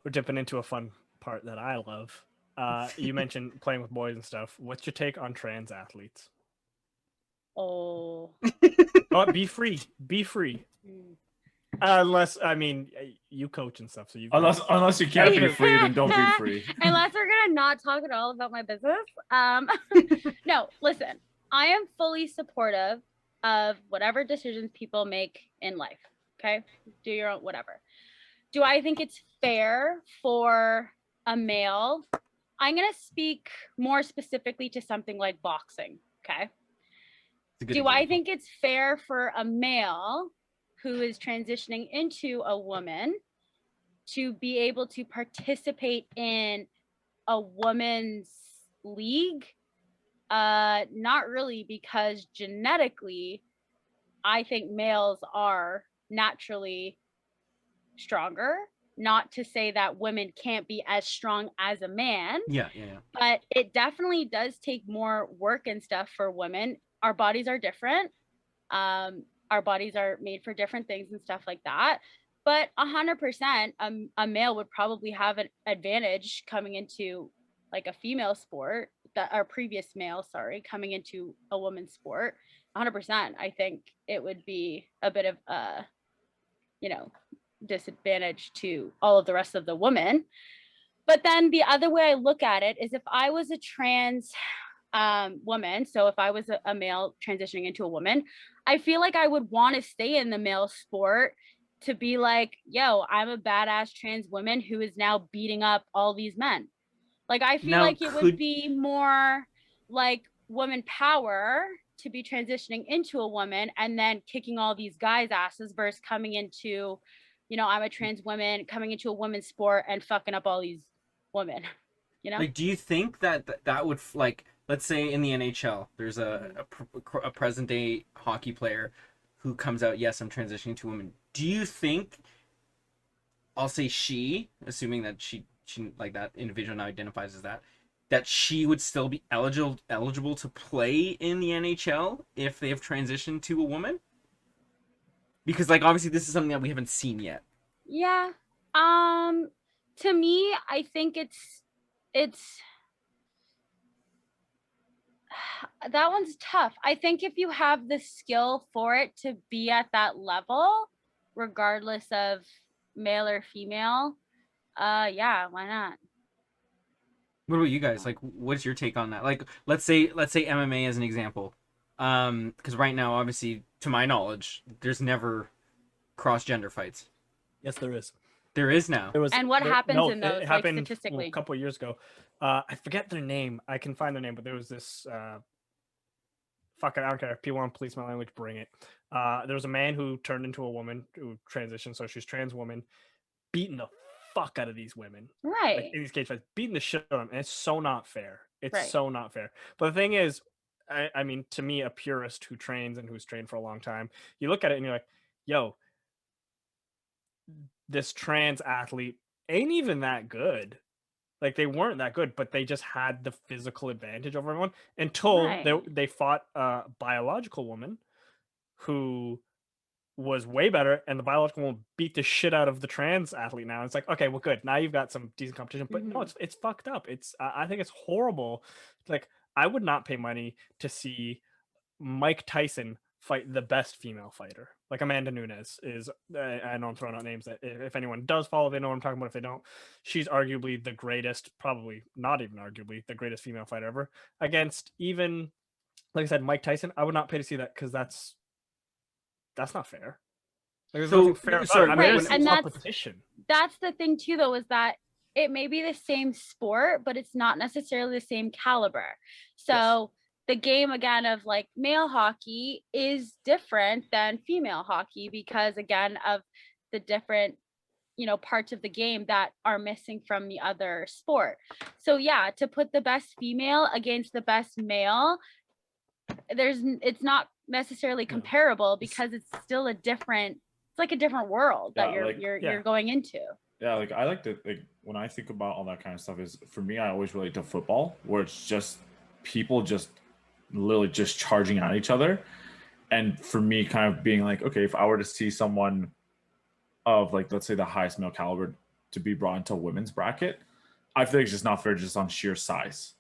we're dipping into a fun part that I love. You mentioned playing with boys and stuff. What's your take on trans athletes? Oh. Oh, be free. Be free. Unless, I mean, you coach and stuff, so you can. Unless you can't be Definitely. free, then don't be free. Unless we're gonna not talk at all about my business. No, listen, I am fully supportive of whatever decisions people make in life. Okay, do your own whatever. Do I think it's fair for a male? I'm gonna speak more specifically to something like boxing. Okay. Do I think it's fair for a male who is transitioning into a woman to be able to participate in a woman's league? Not really, because genetically, I think males are naturally stronger. Not to say that women can't be as strong as a man. Yeah. But it definitely does take more work and stuff for women. Our bodies are different. Our bodies are made for different things and stuff like that. But 100%, a male would probably have an advantage coming into like a female sport, that our previous male, sorry, coming into a woman's sport. 100%, I think it would be a bit of a, disadvantage to all of the rest of the women. But then the other way I look at it is if I was a trans woman, so if I was a male transitioning into a woman, I feel like I would want to stay in the male sport to be like, yo, I'm a badass trans woman who is now beating up all these men. Like, I feel like it would be more like woman power to be transitioning into a woman and then kicking all these guys' asses versus coming into, I'm a trans woman coming into a women's sport and fucking up all these women. Like, do you think that would, like, let's say in the NHL, there's a present day hockey player who comes out, yes, I'm transitioning to a woman. Do you think, I'll say she, assuming that she like that individual now identifies as that she would still be eligible to play in the NHL if they have transitioned to a woman? Because, like, obviously this is something that we haven't seen yet. Yeah. To me, I think it's that one's tough. I think if you have the skill for it to be at that level, regardless of male or female, yeah, why not? What about you guys? Like, what's your take on that? Like, let's say MMA as an example. Because right now, obviously, to my knowledge, there's never cross gender fights. Yes, there is. There is now. And what happens in those? It happened like, statistically? a couple of years ago. I forget their name. I can find their name, but there was this. Fuck it, I don't care. If people want to police my language, bring it. There was a man who turned into a woman who transitioned, so she's trans woman, beating the fuck out of these women. Right. Like, in these cage fights, beating the shit out of them. And it's so not fair. It's Right. so not fair. But the thing is, I mean, to me, a purist who trains and who's trained for a long time, you look at it and you're like, yo, this trans athlete ain't even that good. Like, they weren't that good, but they just had the physical advantage over everyone until Right. they fought a biological woman who was way better, and the biological woman beat the shit out of the trans athlete. Now it's like, okay, well, good. Now you've got some decent competition, but no, it's fucked up. It's I think it's horrible. Like, I would not pay money to see Mike Tyson fight the best female fighter. Like, Amanda Nunes is, I know I'm throwing out names that if anyone does follow, they know what I'm talking about. If they don't, she's arguably the greatest, probably not even arguably, the greatest female fighter ever. Against even, like I said, Mike Tyson, I would not pay to see that because that's not fair. Like, there's nothing fair about it. I mean, and competition. That's the thing too, though, is that it may be the same sport, but it's not necessarily the same caliber. So the game, again, of like male hockey is different than female hockey because, again, of the different, parts of the game that are missing from the other sport. So yeah, to put the best female against the best male, it's not necessarily comparable because it's still a different world that you're going into. Yeah, like, I like to, like, when I think about all that kind of stuff, is for me, I always relate to football, where it's just people just literally just charging at each other. And for me, kind of being like, okay, if I were to see someone of, like, let's say the highest male caliber to be brought into a women's bracket, I feel like it's just not fair just on sheer size.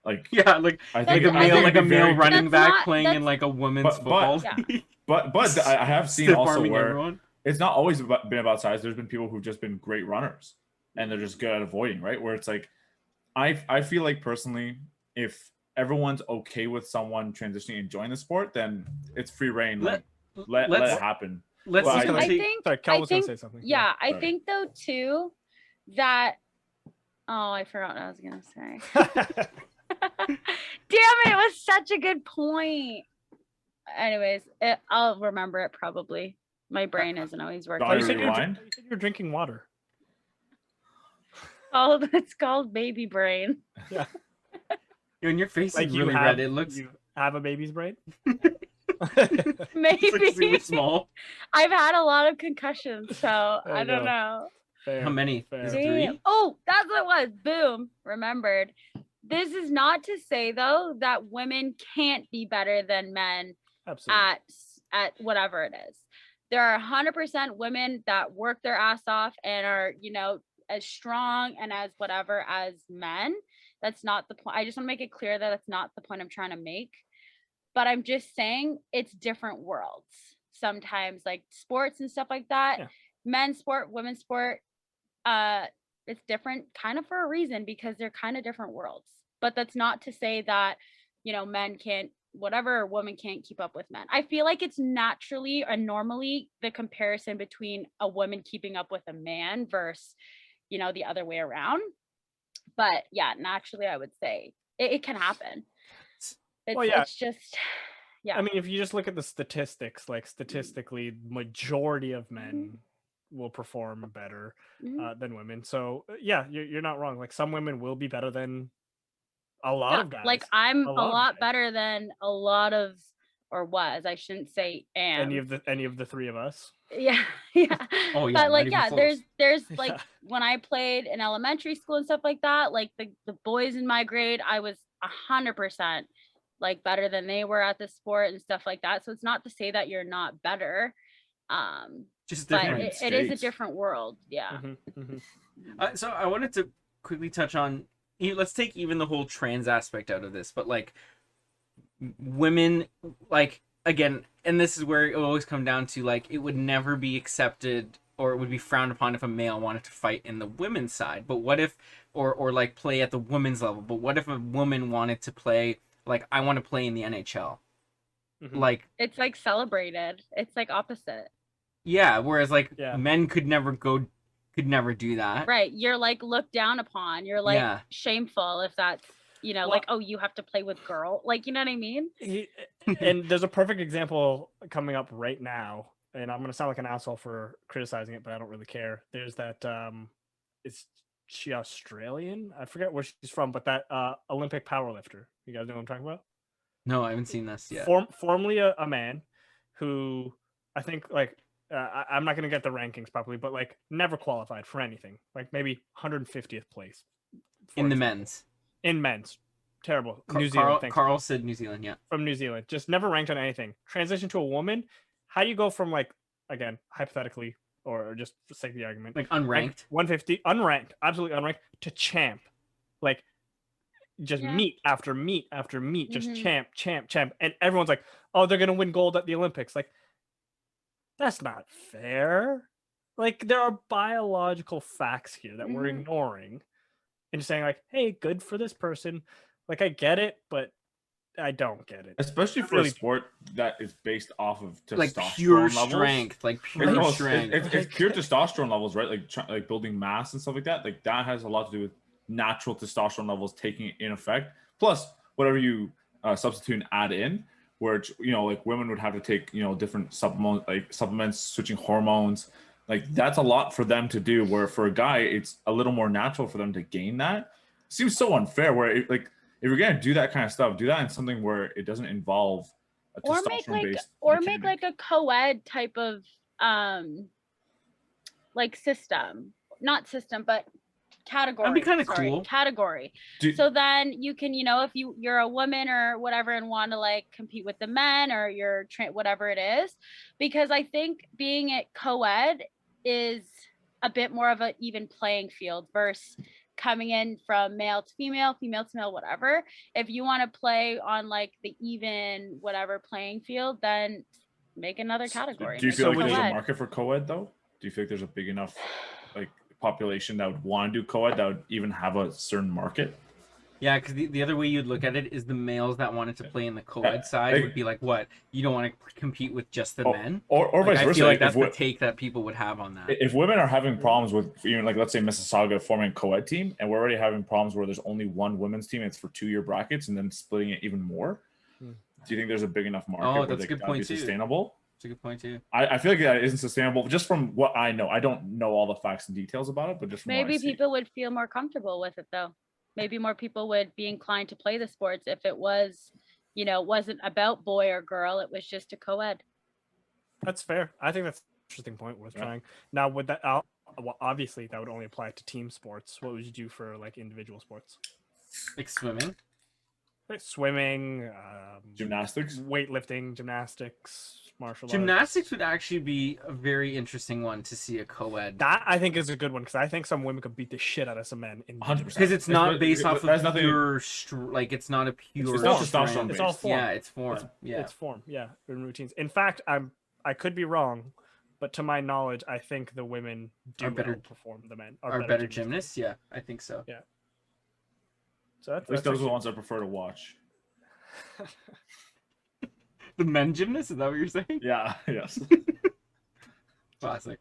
Like Yeah, like I like think a male it'd be very- running That's back not- playing in that's- like a women's But- football Yeah. league. but I have seen Stiff also arming where everyone. it's not always been about size. There's been people who've just been great runners and they're just good at avoiding, right? Where it's like I feel like personally, if everyone's okay with someone transitioning and joining the sport, then it's free reign. Let- Let let's- it happen. Let's Well, just I- I take- think Sorry, Kel I was gonna think say something. yeah, I Sorry. think though too that I forgot what I was gonna say. Damn it was such a good point. Anyways, I'll remember it probably. My brain isn't always working. Sorry, you said rewind? you said you were drinking water. It's called baby brain. Yeah. Your face Like is you really have red. It looks you have a baby's brain. Maybe it's like super small. I've had a lot of concussions, so There I you don't go. know. Fair, How many? fair. Is Damn. it 3? Oh, that's what it was. Boom. Remembered. This is not to say though that women can't be better than men Absolutely. at whatever it is. There are 100% women that work their ass off and are, as strong and as whatever as men. That's not the point. I just want to make it clear that that's not the point I'm trying to make. But I'm just saying it's different worlds. Sometimes like sports and stuff like that, Yeah. men's sport, women's sport, it's different kind of for a reason because they're kind of different worlds. But that's not to say that, men can't whatever or women can't keep up with men. I feel like it's naturally or normally the comparison between a woman keeping up with a man versus, the other way around. But yeah, naturally I would say it can happen. It's just yeah. I mean, if you just look at the statistics, like statistically, majority of men will perform better than women. So yeah, you're not wrong. Like some women will be better than a lot of guys. Like I'm a lot of lot guys. better than a lot of, or was, I shouldn't say am. Any of the three of us. Yeah. Oh, yeah, But like not even close. there's Yeah. like when I played in elementary school and stuff like that, like the boys in my grade, I was 100% like better than they were at the sport and stuff like that. So it's not to say that you're not better. Just But different. it is a States. different world. Yeah. So I wanted to quickly touch on. Let's take even the whole trans aspect out of this, but like women, like again, and this is where it will always come down to like it would never be accepted or it would be frowned upon if a male wanted to fight in the women's side. But what if, or like play at the women's level? But what if a woman wanted to play? Like I want to play in the NHL. Like It's like celebrated. It's like opposite. yeah, whereas like Yeah. men could never do that. Right. You're like looked down upon. You're like Yeah. shameful if that's, Well- like, oh, you have to play with girl. Like, you know what I mean? And there's a perfect example coming up right now, and I'm gonna sound like an asshole for criticizing it, but I don't really care. There's that is she Australian? I forget where she's from, but that Olympic powerlifter. You guys know what I'm talking about? No, I haven't seen this yet. Formerly a man who I think like I'm not gonna get the rankings properly, but like never qualified for anything. Like maybe 150th place for In the example. men's. In men's. Terrible. New Zealand. Thanks. Carl said New Zealand, yeah. From New Zealand. Just never ranked on anything. Transition to a woman. How do you go from like, again, hypothetically, or just for sake of the argument, Like unranked. 150, unranked, absolutely unranked, to champ. Like just Yeah. meet after meet after meet, just Mhm. champ. And everyone's like, oh, they're gonna win gold at the Olympics. Like, that's not fair. Like, there are biological facts here that we're Mhm. ignoring. And just saying, like, hey, good for this person. Like, I get it, but I don't get it. Especially for Really- a sport that is based off of testosterone Like pure levels. strength. Like pure It's, strength. it's pure testosterone levels, right? Like building mass and stuff like that. Like that has a lot to do with natural testosterone levels taking in effect. Plus whatever you substitute and add in, where it's, like women would have to take different supplements, switching hormones. Like that's a lot for them to do. Where for a guy, it's a little more natural for them to gain that. It seems so unfair. Where if you're gonna do that kind of stuff, do that in something where it doesn't involve a Or make testosterone-based make mechanic. like a co-ed type of like system. Not system, but category. kinda sorry, cool. Category. Do- So then you can, if you're a woman or whatever and want to like compete with the men or whatever it is, because I think being at co-ed is a bit more of an even playing field versus coming in from male to female, female to male, whatever. If you want to play on like the even whatever playing field, then make another category. Do you make feel it like there's a co-ed. market for co-ed though? Do you think there's a big enough like population that would want to do co-ed that would even have a certain market? Yeah, because the other way you'd look at it is the males that wanted to play in the co-ed side would be like, what? You don't want to compete with just the men? Or Like, vice I versa. feel like if that's the take that people would have on that. if women are having problems with, like, let's say Mississauga forming a co-ed team, and we're already having problems where there's only one women's team, it's for 2-year brackets, and then splitting it even more. Do you think there's a big enough market where that's they a good can point be too. sustainable? That's a good point too. I feel like that isn't sustainable just from what I know. I don't know all the facts and details about it, but just from what I Maybe see. people would feel more comfortable with it though. Maybe more people would be inclined to play the sports if it was, wasn't about boy or girl. It was just a co-ed. That's fair. I think that's an interesting point worth trying. Now, would that well, obviously that would only apply to team sports. What would you do for like individual sports? Like swimming. Like swimming, Gymnastics, weightlifting, gymnastics, martial arts. Gymnastics would actually be a very interesting one to see a co-ed. That I think is a good one because I think some women could beat the shit out of some men. 100%. Because it's not based off That's of nothing- pure, like it's not a pure. It's not strength. testosterone It's all based. form. Yeah, it's form. It's form. Yeah, in routines. In fact, I could be wrong, but to my knowledge, I think the women do outperform the men. Are better gymnasts? Yeah, I think so. Yeah. So At least those are the ones I prefer to watch. The men gymnasts? Is that what you're saying? Yeah. Yes. Classic.